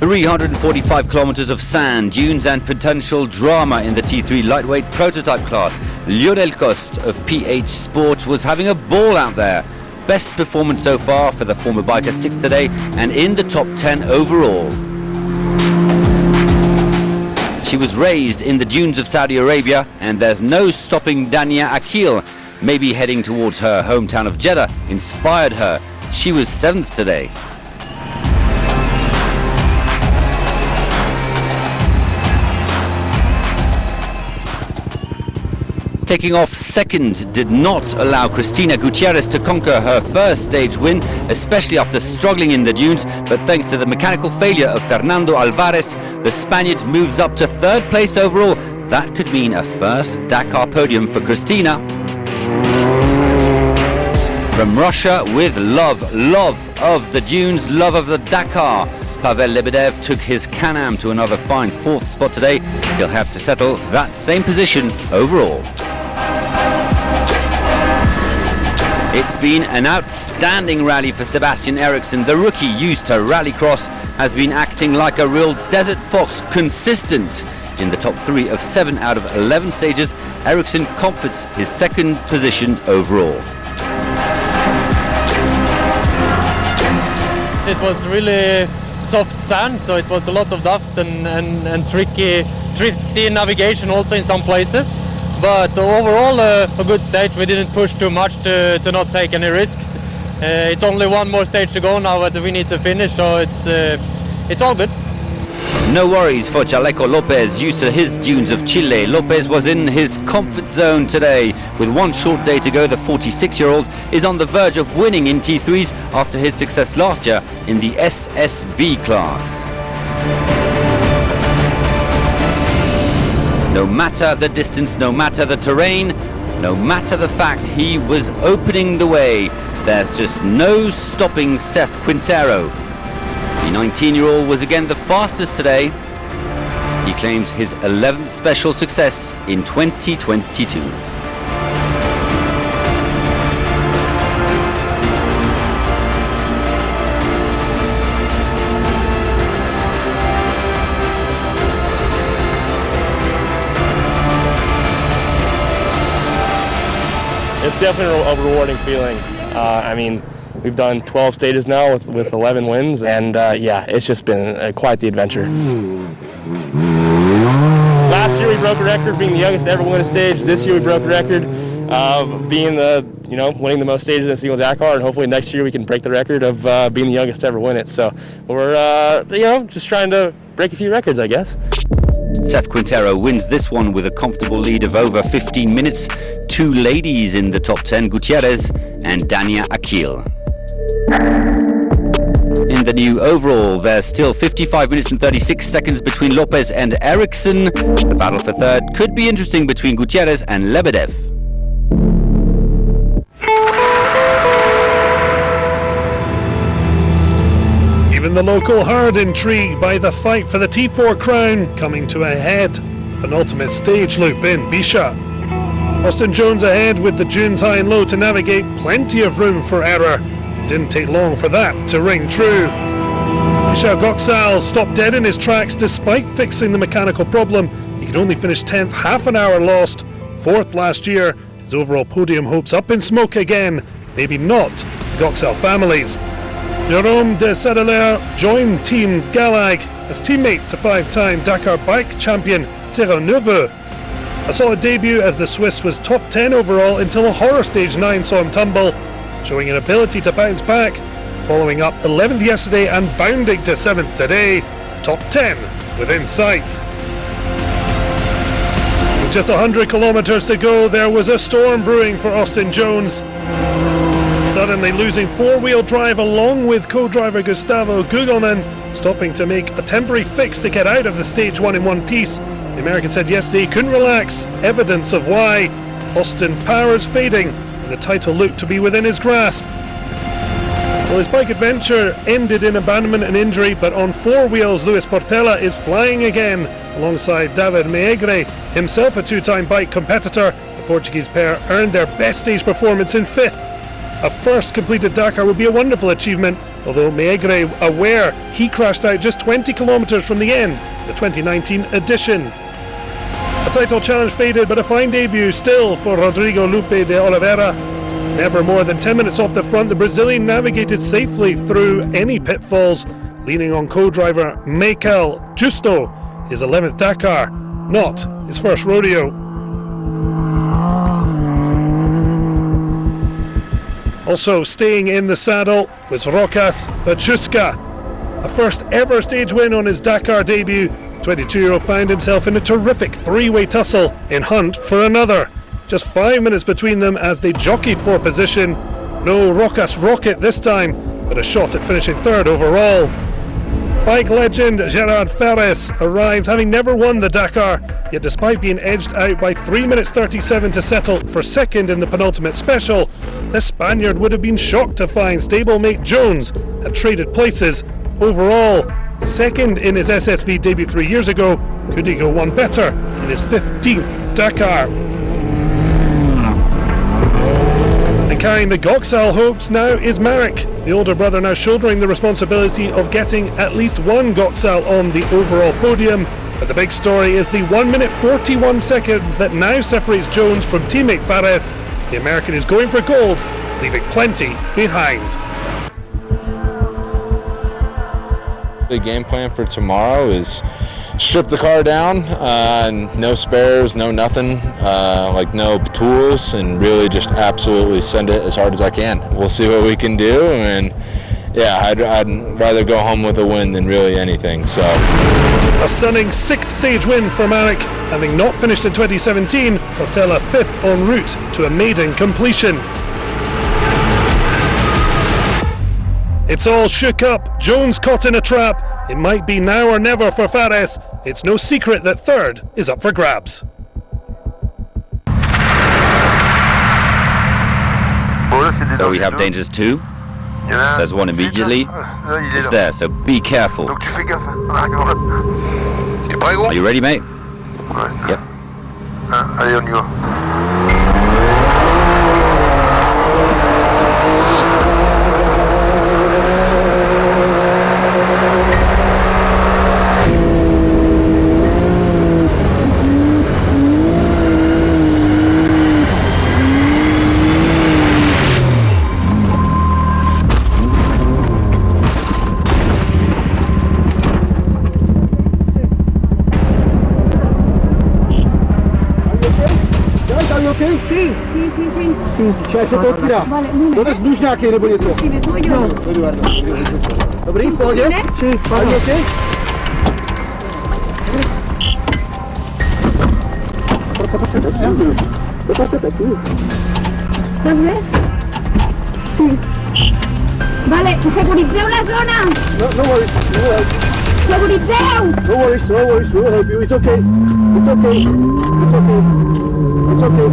345 kilometers of sand, dunes and potential drama in the T3 lightweight prototype class. Lionel Coste of PH Sport was having a ball out there. Best performance so far for the former biker, 6th today and in the top 10 overall. She was raised in the dunes of Saudi Arabia, and there's no stopping Dania Akil. Maybe heading towards her hometown of Jeddah inspired her. She was 7th today. Taking off second did not allow Cristina Gutierrez to conquer her first stage win, especially after struggling in the dunes, but thanks to the mechanical failure of Fernando Alvarez, the Spaniard moves up to 3rd place overall. That could mean a first Dakar podium for Cristina. From Russia with love of the dunes, love of the Dakar, Pavel Lebedev took his Can-Am to another fine 4th spot today. He'll have to settle that same position overall. It's been an outstanding rally for Sebastian Eriksson. The rookie, used to rallycross, has been acting like a real desert fox, consistent. In the top 3 of 7 out of 11 stages, Eriksson comforts his 2nd position overall. It was really soft sand, so it was a lot of dust and tricky navigation also in some places. But overall a good stage. We didn't push too much to not take any risks. It's only one more stage to go now that we need to finish, so it's all good. No worries for Chaleco Lopez, used to his dunes of Chile. Lopez was in his comfort zone today. With one short day to go, the 46-year-old is on the verge of winning in T3s after his success last year in the SSV class. No matter the distance, no matter the terrain, no matter the fact he was opening the way, there's just no stopping Seth Quintero. The 19-year-old was again the fastest today. He claims his 11th special success in 2022. It's definitely a rewarding feeling. I mean, we've done 12 stages now with 11 wins, and yeah, it's just been quite the adventure. Last year we broke a record being the youngest to ever win a stage. This year we broke a record being winning the most stages in a single Dakar, and hopefully next year we can break the record of being the youngest to ever win it. So we're just trying to break a few records, I guess. Seth Quintero wins this one with a comfortable lead of over 15 minutes. 2 ladies in the top 10, Gutierrez and Dania Akil. In the new overall, there's still 55 minutes and 36 seconds between Lopez and Eriksson. The battle for 3rd could be interesting between Gutierrez and Lebedev. Even the local herd intrigued by the fight for the T4 crown coming to a head. Penultimate stage loop in Bisha. Austin Jones ahead with the dunes high and low to navigate, plenty of room for error. It didn't take long for that to ring true. Michel Goxal stopped dead in his tracks despite fixing the mechanical problem. He could only finish 10th, half an hour lost. 4th last year, his overall podium hopes up in smoke again. Maybe not Goxal families. Jérôme de Sadelaire joined Team Galag as teammate to 5-time Dakar bike champion Cyril Neveu. A solid debut as the Swiss was top 10 overall until a horror stage 9 saw him tumble, showing an ability to bounce back, following up 11th yesterday and bounding to 7th today, top 10 within sight. With just 100 kilometers to go, there was a storm brewing for Austin Jones. Suddenly losing 4-wheel drive along with co-driver Gustavo Gugelman, stopping to make a temporary fix to get out of the stage 1 in one piece. The American said yesterday he couldn't relax, evidence of why. Austin powers fading, and the title looked to be within his grasp. Well, his bike adventure ended in abandonment and injury, but on 4 wheels, Luis Portela is flying again, alongside David Meegre, himself a 2-time bike competitor. The Portuguese pair earned their best stage performance in 5th. A first completed Dakar would be a wonderful achievement, although Meigre aware he crashed out just 20 kilometres from the end, the 2019 edition. The title challenge faded, but a fine debut still for Rodrigo Lupe de Oliveira. Never more than 10 minutes off the front, the Brazilian navigated safely through any pitfalls, leaning on co-driver Michael Justo, his 11th Dakar, not his first rodeo. Also staying in the saddle was Rokas Bachuska, a first ever stage win on his Dakar debut. 22-year-old found himself in a terrific three-way tussle in hunt for another. Just 5 minutes between them as they jockeyed for position. No Rokas rocket this time, but a shot at finishing third overall. Bike legend Gerard Ferres arrived having never won the Dakar, yet despite being edged out by 3 minutes 37 to settle for second in the penultimate special, the Spaniard would have been shocked to find stablemate Jones had traded places. Overall, second in his SSV debut 3 years ago, could he go one better in his 15th Dakar? And carrying the Goxal hopes now is Marek, the older brother now shouldering the responsibility of getting at least one Goxal on the overall podium. But the big story is the 1 minute 41 seconds that now separates Jones from teammate Fares. The American is going for gold, leaving plenty behind. The game plan for tomorrow is strip the car down, no spares, no nothing, like no tools, and really just absolutely send it as hard as I can. We'll see what we can do, and yeah, I'd rather go home with a win than really anything. So a stunning sixth stage win for Marek, having not finished in 2017, Portela fifth en route to a maiden completion. It's all shook up, Jones caught in a trap. It might be now or never for Fares. It's no secret that third is up for grabs. So we have dangers too. There's one immediately. It's there, so be careful. Are you ready, mate? Yep. Allez, on y va. Cioè se to otwírá. To jest nějaký nebo něco? No. Dobrý, v pohodě? Are you okay? Pasate aquí. ¿Estás bien? Sí. Vale, seguritzeu la zona! No worries, no worries. Seguritzeu! No worries, no worries, we'll help you. It's okay. It's okay. It's okay. It's okay.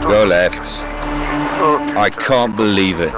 Go left. I can't believe it.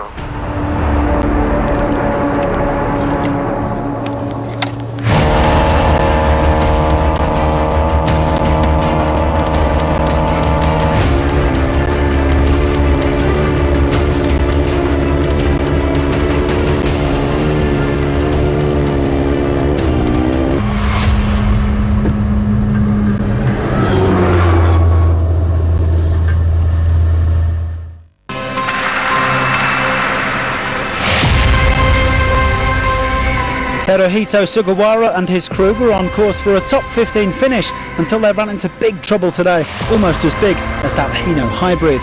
Hirohito Sugawara and his crew were on course for a top 15 finish until they ran into big trouble today, almost as big as that Hino hybrid.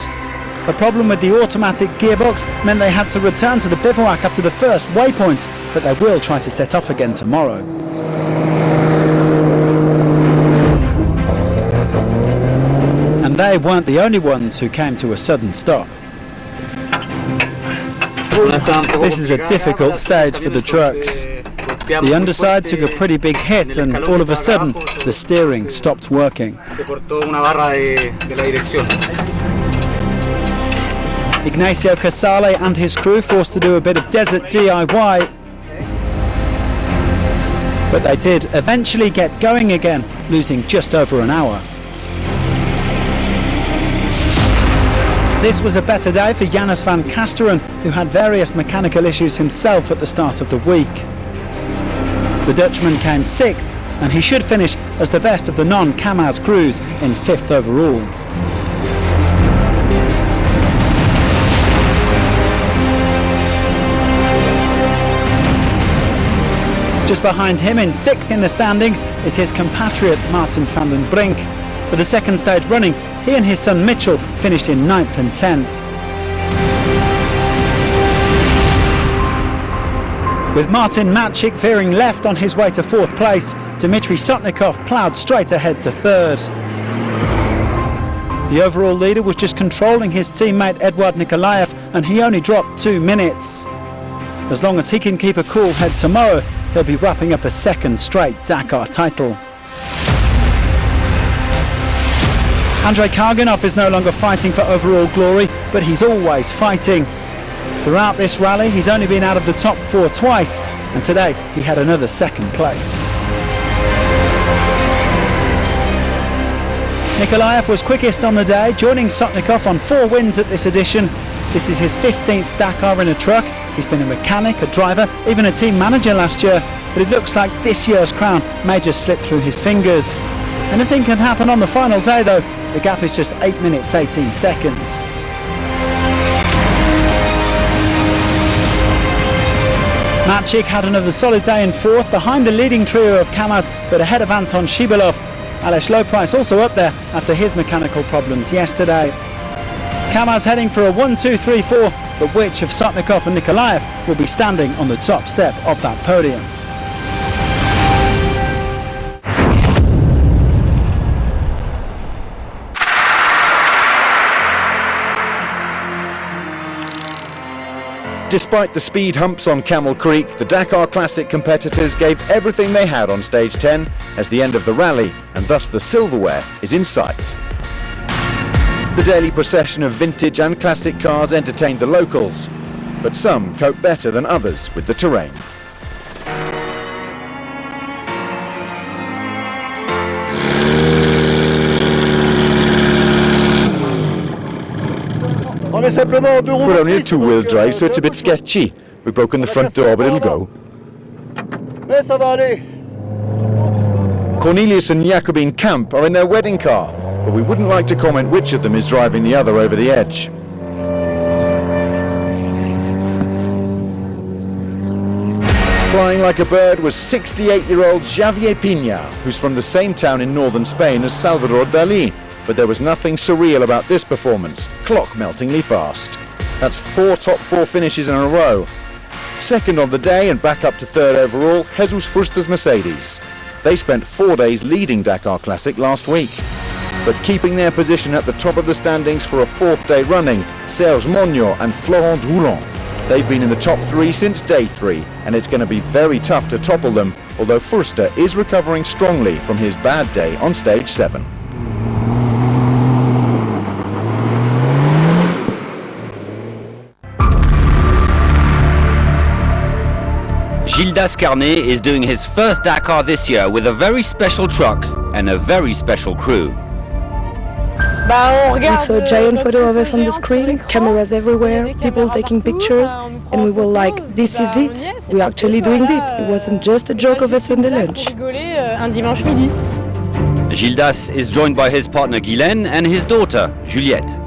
A problem with the automatic gearbox meant they had to return to the bivouac after the first waypoint, but they will try to set off again tomorrow. And they weren't the only ones who came to a sudden stop. This is a difficult stage for the trucks. The underside took a pretty big hit and all of a sudden the steering stopped working. Ignacio Casale and his crew forced to do a bit of desert DIY, but they did eventually get going again, losing just over an hour. This was a better day for Janus van Kasteren, who had various mechanical issues himself at the start of the week. The Dutchman came 6th, and he should finish as the best of the non-Kamaz crews in 5th overall. Just behind him in 6th in the standings is his compatriot Martin van den Brink. For the second stage running, he and his son Mitchell finished in 9th and 10th. With Martin Matchik veering left on his way to 4th place, Dmitry Sotnikov ploughed straight ahead to 3rd. The overall leader was just controlling his teammate Eduard Nikolaev, and he only dropped 2 minutes. As long as he can keep a cool head tomorrow, he'll be wrapping up a second straight Dakar title. Andrei Karganov is no longer fighting for overall glory, but he's always fighting. Throughout this rally, he's only been out of the top 4 twice, and today he had another 2nd place. Nikolaev was quickest on the day, joining Sotnikov on 4 wins at this edition. This is his 15th Dakar in a truck. He's been a mechanic, a driver, even a team manager last year, but it looks like this year's crown may just slip through his fingers. Anything can happen on the final day though. The gap is just 8 minutes 18 seconds. Matchik had another solid day in 4th, behind the leading trio of Kamaz, but ahead of Anton Shibalov. Aleš Lopris also up there after his mechanical problems yesterday. Kamaz heading for a 1-2-3-4, but which of Sotnikov and Nikolaev will be standing on the top step of that podium? Despite the speed humps on Camel Creek, the Dakar Classic competitors gave everything they had on stage 10 as the end of the rally, and thus the silverware is in sight. The daily procession of vintage and classic cars entertained the locals, but some cope better than others with the terrain. We're only a two-wheel drive, so it's a bit sketchy. We've broken the front door, but it'll go. Cornelius and Jacobine Kamp are in their wedding car, but we wouldn't like to comment which of them is driving the other over the edge. Flying like a bird was 68-year-old Xavier Pina, who's from the same town in northern Spain as Salvador Dalí. But there was nothing surreal about this performance, clock-meltingly fast. That's 4 top 4 finishes in a row. Second on the day and back up to 3rd overall, Jesus Fusta's Mercedes. They spent 4 days leading Dakar Classic last week. But keeping their position at the top of the standings for a 4th day running, Serge Monod and Florent Roulon. They've been in the top 3 since day 3, and it's going to be very tough to topple them, although Fusta is recovering strongly from his bad day on stage 7. Gildas Carnet is doing his first Dakar this year with a very special truck and a very special crew. We saw a giant photo of us on the screen, cameras everywhere, people taking pictures, and we were like, this is it, we're actually doing it. It wasn't just a joke of a Sunday lunch. Gildas is joined by his partner Guylaine and his daughter Juliette.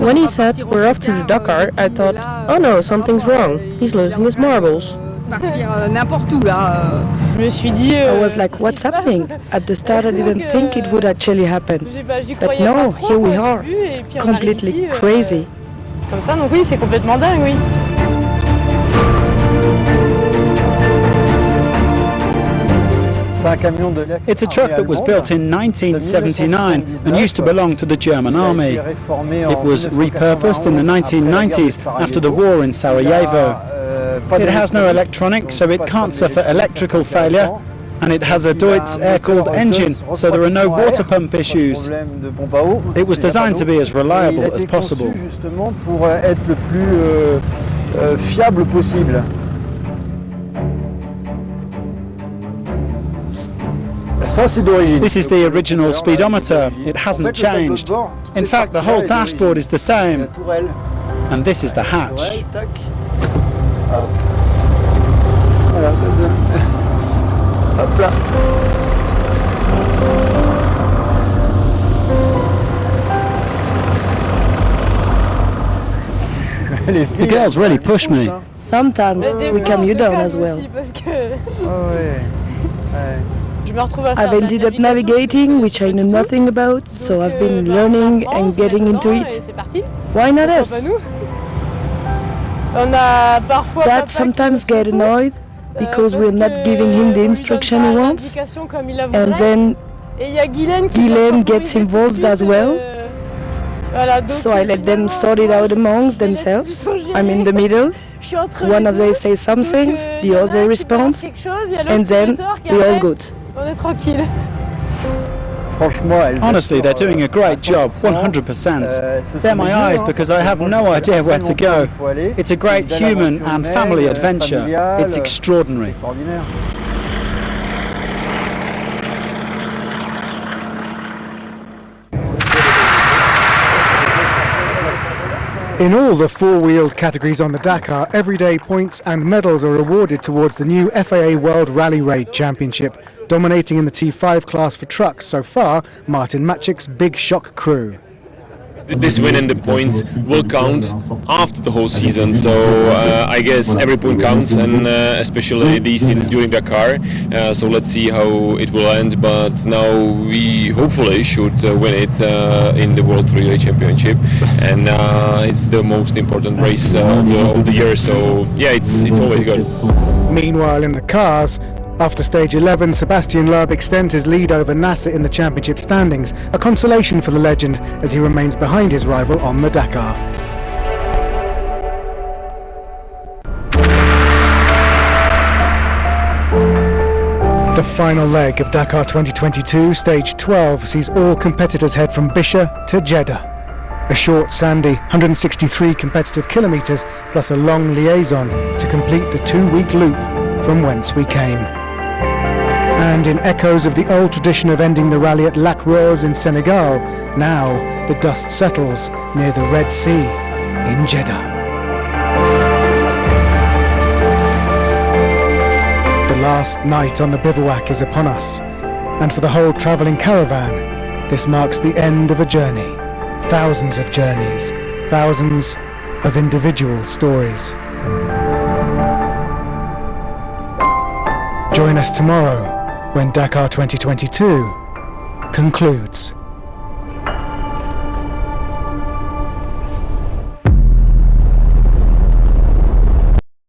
When he said, we're off to the Dakar, I thought, oh no, something's wrong, he's losing his marbles. Partir n'importe où là. Je me suis dit, I was like, what's happening? At the start, I didn't think it would actually happen. But no, here we are. It's completely crazy. Comme ça, donc oui, c'est complètement dingue, oui. It's a truck that was built in 1979 and used to belong to the German army. It was repurposed in the 1990s after the war in Sarajevo. It has no electronics, so it can't suffer electrical failure, and it has a Deutz air-cooled engine, so there are no water pump issues. It was designed to be as reliable as possible. This is the original speedometer. It hasn't changed. In fact, the whole dashboard is the same. And this is the hatch. The girls really push me. Sometimes we calm you down as well. I've ended up navigating, which I know nothing about, so I've been learning and getting into it. Why not us? Dad sometimes gets annoyed because we're not giving him the instruction he wants, and then Guylaine gets involved as well. So I let them sort it out amongst themselves. I'm in the middle. One of them says something, the other responds, and then we're all good. Honestly, they're doing a great job, 100%. They're my eyes because I have no idea where to go. It's a great human and family adventure. It's extraordinary. In all the four-wheeled categories on the Dakar, everyday points and medals are awarded towards the new FAA World Rally Raid Championship. Dominating in the T5 class for trucks so far, Martin Matchik's Big Shock crew. This win and the points will count after the whole season, so I guess every point counts, and especially these during Dakar. So let's see how it will end, but now we hopefully should win it in the World Relay Championship, and it's the most important race of the year, so yeah, it's always good. Meanwhile, in the cars, after stage 11, Sebastian Loeb extends his lead over Nasser in the championship standings, a consolation for the legend as he remains behind his rival on the Dakar. The final leg of Dakar 2022, stage 12, sees all competitors head from Bisha to Jeddah. A short, sandy, 163 competitive kilometres plus a long liaison to complete the 2-week loop from whence we came. And in echoes of the old tradition of ending the rally at Lac Rose in Senegal, now the dust settles near the Red Sea in Jeddah. The last night on the bivouac is upon us, and for the whole travelling caravan, this marks the end of a journey. Thousands of journeys, thousands of individual stories. Join us tomorrow when Dakar 2022 concludes.